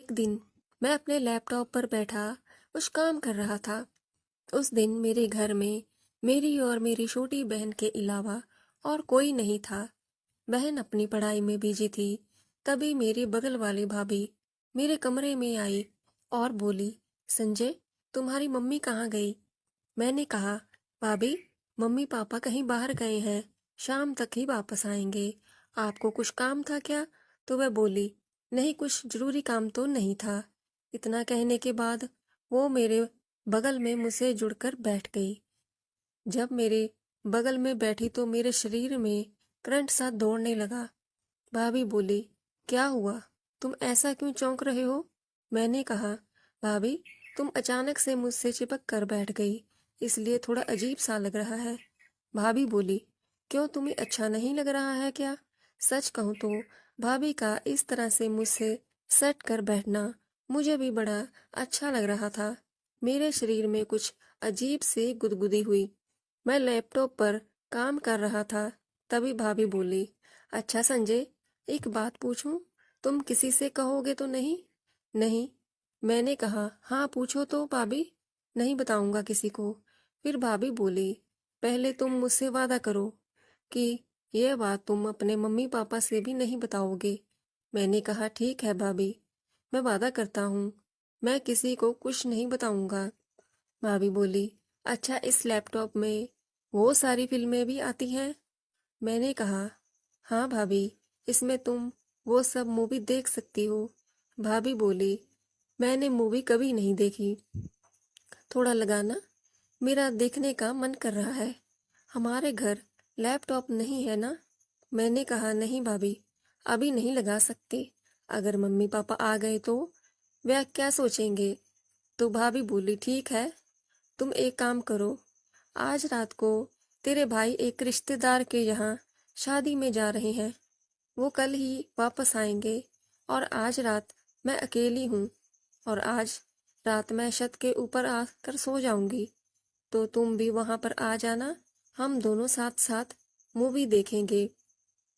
एक दिन मैं अपने लैपटॉप पर बैठा कुछ काम कर रहा था। उस दिन मेरे घर में मेरी और मेरी छोटी बहन के अलावा और कोई नहीं था। बहन अपनी पढ़ाई में बिजी थी। तभी मेरी बगल वाली भाभी मेरे कमरे में आई और बोली, संजय, तुम्हारी मम्मी कहाँ गई? मैंने कहा, भाभी, मम्मी पापा कहीं बाहर गए हैं, शाम तक ही वापस आएंगे। आपको कुछ काम था क्या? तो वह बोली, नहीं, कुछ जरूरी काम तो नहीं था। इतना कहने के बाद वो मेरे बगल में मुझसे जुड़कर बैठ गई। जब मेरे बगल में बैठी तो मेरे शरीर में करंट सा दौड़ने लगा। भाभी बोली, क्या हुआ? तुम ऐसा क्यों चौंक रहे हो? मैंने कहा, भाभी, तुम अचानक से मुझसे चिपक कर बैठ गई, इसलिए थोड़ा अजीब सा लग रहा है। भाभी बोली, क्यों, तुम्हें अच्छा नहीं लग रहा है क्या? सच कहूं तो भाभी का इस तरह से मुझसे सट कर बैठना मुझे भी बड़ा अच्छा लग रहा था। मेरे शरीर में कुछ अजीब सी गुदगुदी हुई। मैं लैपटॉप पर काम कर रहा था। तभी भाभी बोली, अच्छा संजय, एक बात पूछूं? तुम किसी से कहोगे तो नहीं? नहीं। मैंने कहा, हाँ पूछो तो भाभी। नहीं बताऊंगा किसी को। फिर भाभी बोली, पहले तुम मुझसे वादा करो कि यह बात तुम अपने मम्मी पापा से भी नहीं बताओगे। मैंने कहा, ठीक है भाभी, मैं वादा करता हूँ, मैं किसी को कुछ नहीं बताऊंगा। भाभी बोली, अच्छा, इस लैपटॉप में वो सारी फिल्में भी आती हैं? मैंने कहा, हाँ भाभी, इसमें तुम वो सब मूवी देख सकती हो। भाभी बोली, मैंने मूवी कभी नहीं देखी। थोड़ा लगाना, मेरा देखने का मन कर रहा है। हमारे घर लैपटॉप नहीं है ना? मैंने कहा, नहीं भाभी, अभी नहीं लगा सकते। अगर मम्मी पापा आ गए तो वह क्या सोचेंगे? तो भाभी बोली, ठीक है, तुम एक काम करो, आज रात को तेरे भाई एक रिश्तेदार के यहाँ शादी में जा रहे हैं। वो कल ही वापस आएंगे और आज रात मैं अकेली हूँ और आज रात मैं छत के ऊपर आकर सो जाऊंगी। तो तुम भी वहां पर आ जाना, हम दोनों साथ साथ मूवी देखेंगे।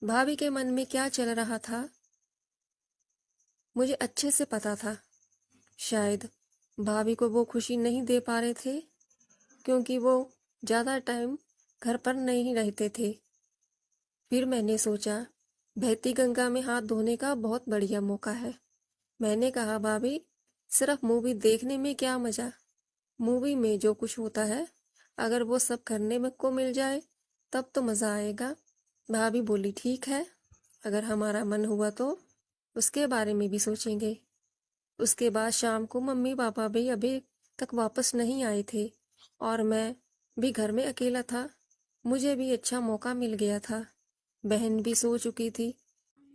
भाभी के मन में क्या चल रहा था मुझे अच्छे से पता था। शायद भाभी को वो खुशी नहीं दे पा रहे थे क्योंकि वो ज़्यादा टाइम घर पर नहीं रहते थे। फिर मैंने सोचा, बहती गंगा में हाथ धोने का बहुत बढ़िया मौका है। मैंने कहा, भाभी, सिर्फ मूवी देखने में क्या मज़ा? मूवी में जो कुछ होता है, अगर वो सब करने में को मिल जाए तब तो मज़ा आएगा। भाभी बोली, ठीक है, अगर हमारा मन हुआ तो उसके बारे में भी सोचेंगे। उसके बाद शाम को मम्मी पापा भी अभी तक वापस नहीं आए थे और मैं भी घर में अकेला था। मुझे भी अच्छा मौका मिल गया था। बहन भी सो चुकी थी।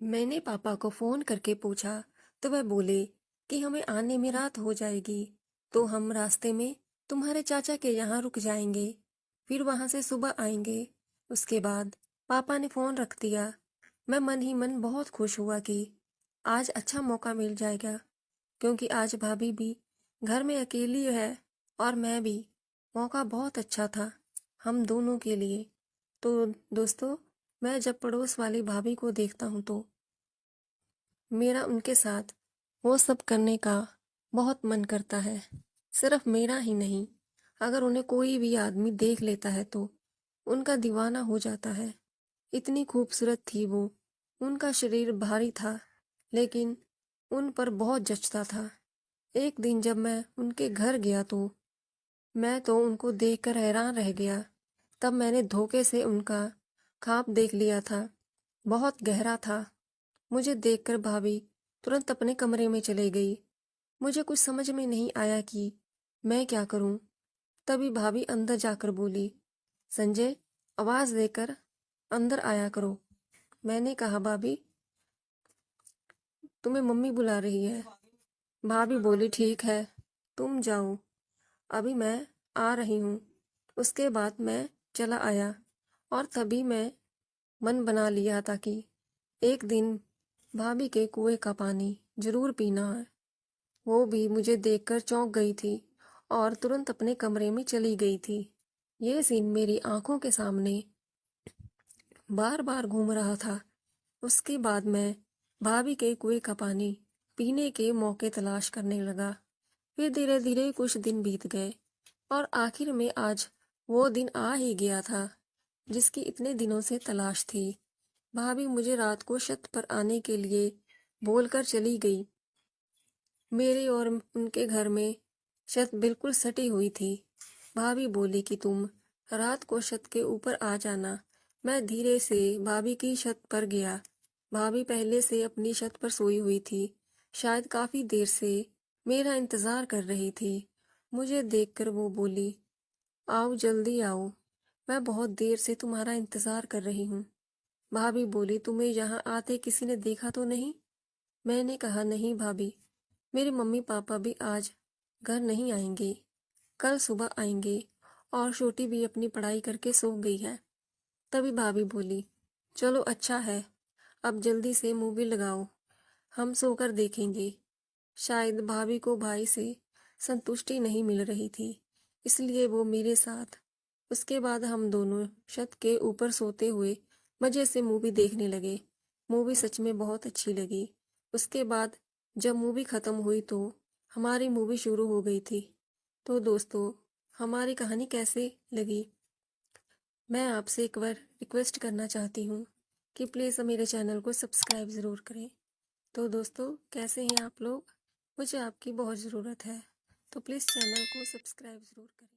मैंने पापा को फोन करके पूछा तो वह बोले कि हमें आने में रात हो जाएगी, तो हम रास्ते में तुम्हारे चाचा के यहाँ रुक जाएंगे, फिर वहां से सुबह आएंगे। उसके बाद पापा ने फोन रख दिया। मैं मन ही मन बहुत खुश हुआ कि आज अच्छा मौका मिल जाएगा, क्योंकि आज भाभी भी घर में अकेली है और मैं भी। मौका बहुत अच्छा था हम दोनों के लिए। तो दोस्तों, मैं जब पड़ोस वाली भाभी को देखता हूँ तो मेरा उनके साथ वो सब करने का बहुत मन करता है। सिर्फ मेरा ही नहीं, अगर उन्हें कोई भी आदमी देख लेता है तो उनका दीवाना हो जाता है। इतनी खूबसूरत थी वो। उनका शरीर भारी था लेकिन उन पर बहुत जचता था। एक दिन जब मैं उनके घर गया तो मैं तो उनको देखकर हैरान रह गया। तब मैंने धोखे से उनका ख्वाब देख लिया था। बहुत गहरा था। मुझे देखकर भाभी तुरंत अपने कमरे में चली गई। मुझे कुछ समझ में नहीं आया कि मैं क्या करूं। तभी भाभी अंदर जाकर बोली, संजय, आवाज देकर अंदर आया करो। मैंने कहा, भाभी, तुम्हें मम्मी बुला रही है। भाभी बोली, ठीक है, तुम जाओ, अभी मैं आ रही हूँ। उसके बाद मैं चला आया और तभी मैं मन बना लिया था कि एक दिन भाभी के कुएं का पानी जरूर पीना है। वो भी मुझे देखकर चौंक गई थी और तुरंत अपने कमरे में चली गई थी। ये सीन मेरी आंखों के सामने बार बार घूम रहा था। उसके बाद मैं भाभी के कुएं का पानी पीने के मौके तलाश करने लगा। फिर धीरे धीरे कुछ दिन बीत गए और आखिर में आज वो दिन आ ही गया था जिसकी इतने दिनों से तलाश थी। भाभी मुझे रात को छत पर आने के लिए बोलकर चली गई। मेरे और उनके घर में छत बिल्कुल सटी हुई थी। भाभी बोली कि तुम रात को छत के ऊपर आ जाना। मैं धीरे से भाभी की छत पर गया। भाभी पहले से अपनी छत पर सोई हुई थी, शायद काफी देर से मेरा इंतजार कर रही थी। मुझे देखकर वो बोली, आओ जल्दी आओ, मैं बहुत देर से तुम्हारा इंतजार कर रही हूँ। भाभी बोली, तुम्हें यहाँ आते किसी ने देखा तो नहीं? मैंने कहा, नहीं भाभी, मेरे मम्मी पापा भी आज घर नहीं आएंगे, कल सुबह आएंगे और छोटी भी अपनी पढ़ाई करके सो गई है। तभी भाभी बोली, चलो अच्छा है, अब जल्दी से मूवी लगाओ, हम सोकर देखेंगे। शायद भाभी को भाई से संतुष्टि नहीं मिल रही थी, इसलिए वो मेरे साथ। उसके बाद हम दोनों छत के ऊपर सोते हुए मजे से मूवी देखने लगे। मूवी सच में बहुत अच्छी लगी। उसके बाद जब मूवी खत्म हुई तो हमारी मूवी शुरू हो गई थी। तो दोस्तों, हमारी कहानी कैसे लगी? मैं आपसे एक बार रिक्वेस्ट करना चाहती हूँ कि प्लीज़ मेरे चैनल को सब्सक्राइब ज़रूर करें। तो दोस्तों, कैसे हैं आप लोग? मुझे आपकी बहुत ज़रूरत है, तो प्लीज़ चैनल को सब्सक्राइब ज़रूर करें।